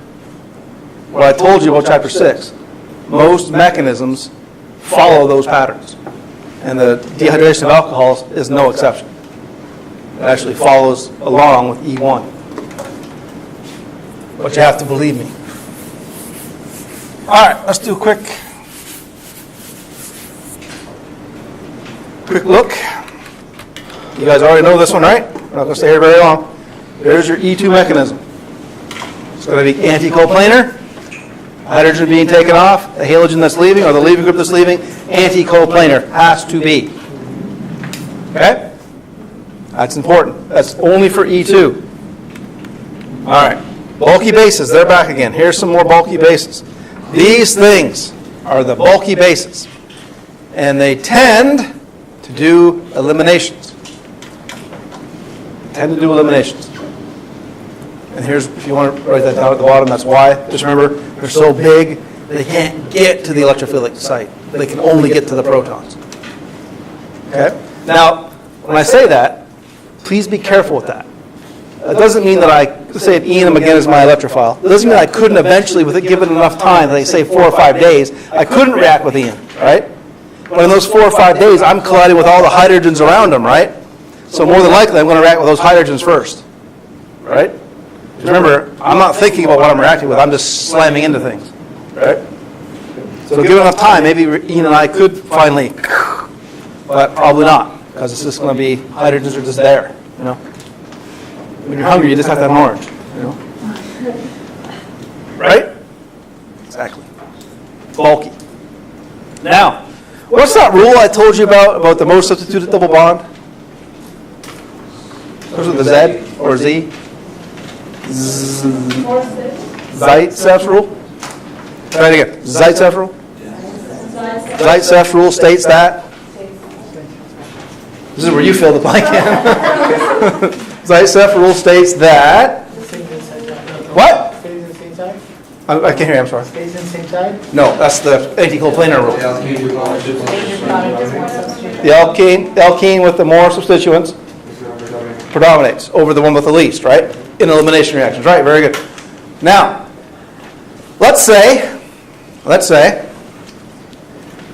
what I told you about Chapter 6. Most mechanisms follow those patterns. And the dehydration of alcohols is no exception. It actually follows along with E1. But you have to believe me. All right, let's do a quick look. You guys already know this one, right? We're not going to stay here very long. There's your E2 mechanism. It's going to be anticoplanar. Hydrogen being taken off, the halogen that's leaving, or the leaving group that's leaving, anticoplanar has to be. Okay? That's important. That's only for E2. All right. Bulky bases, they're back again. Here's some more bulky bases. These things are the bulky bases. And they tend to do eliminations. And here's, if you want to write that down at the bottom, that's why. Just remember, they're so big, they can't get to the electrophilic site. They can only get to the protons. Okay? Now, when I say that, please be careful with that. It doesn't mean that let's say enum again is my electrophile. It doesn't mean I couldn't eventually, with it given enough time, they say 4 or 5 days, I couldn't react with enum, right? But in those 4 or 5 days, I'm colliding with all the hydrogens around them, right? So more than likely, I'm going to react with those hydrogens first, right? Remember, I'm not thinking about what I'm reacting with. I'm just slamming into things, right? So given enough time, maybe Ian and I could finally, but probably not, because it's just going to be hydrogens are just there, you know. When you're hungry, you just have to have an orange, you know. Right? Exactly. Bulky. Now, what's that rule I told you about the most substituted double bond? Was it the Z or Z? Zaitsev rule? Try it again. Zaitsev rule? Zaitsev rule states that. This is where you fill the blank in. Zaitsev rule states that. What? Stays in the same side? I can't hear you, I'm sorry. Stays in the same side? No, that's the anticoplanar rule. Yeah. The alkene with the more substituents predominates over the one with the least, right? In elimination reactions, right? Very good. Now, let's say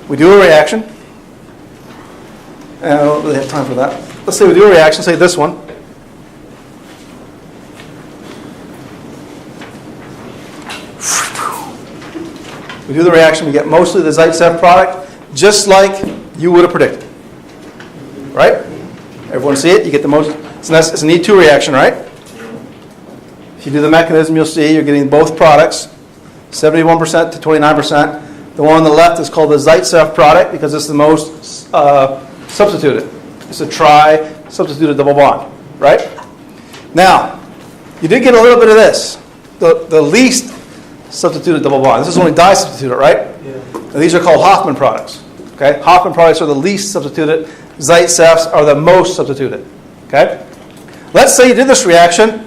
we do a reaction. And I don't really have time for that. Let's say we do a reaction, say this one. We do the reaction, we get mostly the Zaitsev product, just like you would have predicted. Right? Everyone see it? You get the most. It's an E2 reaction, right? If you do the mechanism, you'll see you're getting both products, 71% to 29%. The one on the left is called the Zaitsev product because it's the most substituted. It's a tri-substituted double bond, right? Now, you did get a little bit of this, the least substituted double bond. This is only di-substituted, right? Yeah. And these are called Hoffman products. Okay, Hoffman products are the least substituted. Zaitsevs are the most substituted. Okay, let's say you did this reaction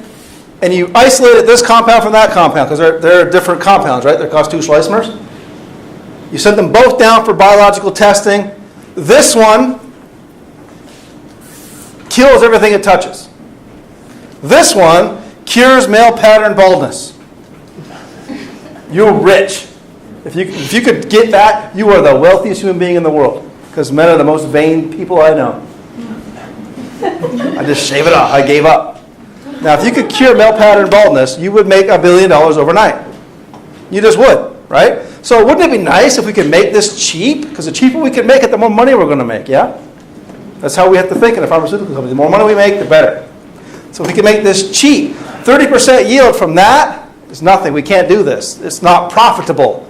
and you isolated this compound from that compound because they're different compounds, right? They're constitutional isomers. You sent them both down for biological testing. This one kills everything it touches. This one cures male pattern baldness. You're rich. If you could get that, you are the wealthiest human being in the world. Because men are the most vain people I know. I just shave it off. I gave up. Now, if you could cure male pattern baldness, you would make $1 billion overnight. You just would, right? So wouldn't it be nice if we could make this cheap? Because the cheaper we can make it, the more money we're going to make, yeah? That's how we have to think in a pharmaceutical company. The more money we make, the better. So if we can make this cheap, 30% yield from that is nothing. We can't do this. It's not profitable.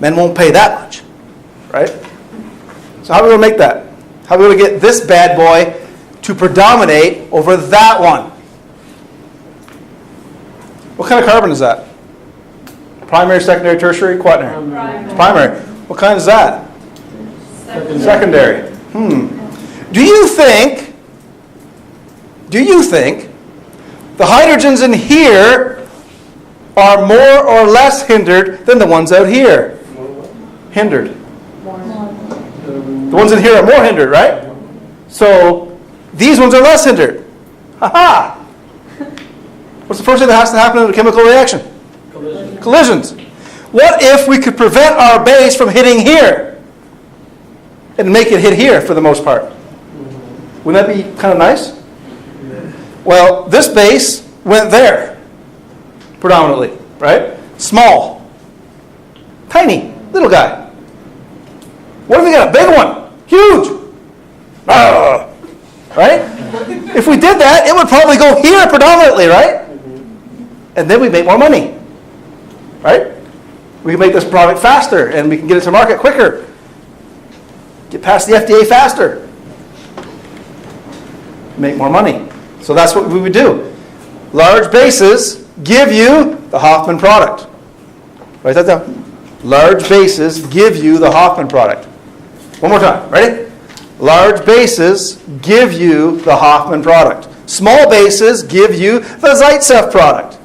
Men won't pay that much. right? So how are we going to make that? How are we going to get this bad boy to predominate over that one? What kind of carbon is that? Primary, secondary, tertiary, quaternary? Primary. Primary. What kind is that? Secondary. Do you think the hydrogens in here are more or less hindered than the ones out here? Hindered. The ones in here are more hindered, right? So these ones are less hindered. Ha-ha! What's the first thing that has to happen in a chemical reaction? Collision. Collisions. What if we could prevent our base from hitting here and make it hit here for the most part? Wouldn't that be kind of nice? Well, this base went there predominantly, right? Small. Tiny. Little guy. What if we got a big one? Huge. Ah, right? If we did that, it would probably go here predominantly, right? And then we make more money, right? We can make this product faster, and we can get it to market quicker. Get past the FDA faster. Make more money. So that's what we would do. Large bases give you the Hoffman product. Write that down. Large bases give you the Hoffman product. One more time. Ready? Large bases give you the Hoffman product. Small bases give you the Zaitsev product.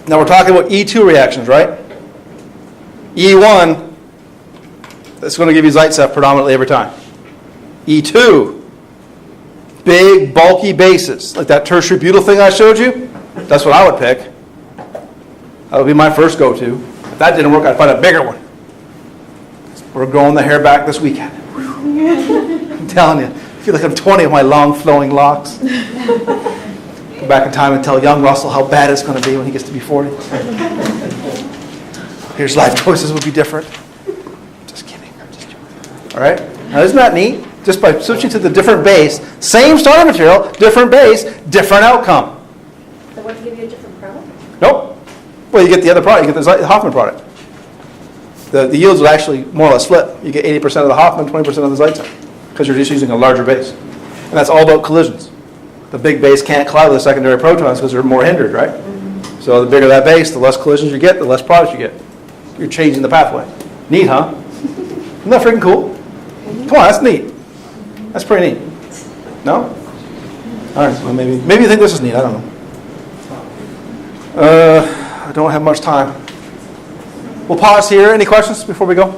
Now we're talking about E2 reactions, right? E1, that's going to give you Zaitsev predominantly every time. E2, big, bulky bases, like that tertiary butyl thing I showed you. That's what I would pick. That would be my first go-to. If that didn't work, I'd find a bigger one. We're growing the hair back this weekend. I'm telling you, I feel like I'm 20 with my long flowing locks. Go back in time and tell young Russell how bad it's going to be when he gets to be 40. His life choices would be different. Just kidding. I'm just joking. All right? Now, isn't that neat? Just by switching to the different base, same starting material, different base, different outcome. So what give you a different product? Nope. Well, you get the other product. You get the Hoffman product. The yields would actually more or less flip. You get 80% of the Hoffman, 20% of the Zaitsev, because you're just using a larger base. And that's all about collisions. The big base can't collide with the secondary protons because they're more hindered, right? Mm-hmm. So the bigger that base, the less collisions you get, the less products you get. You're changing the pathway. Neat, huh? Isn't that freaking cool? Come on, that's neat. That's pretty neat. No? All right, well maybe you think this is neat. I don't know. I don't have much time. We'll pause here. Any questions before we go?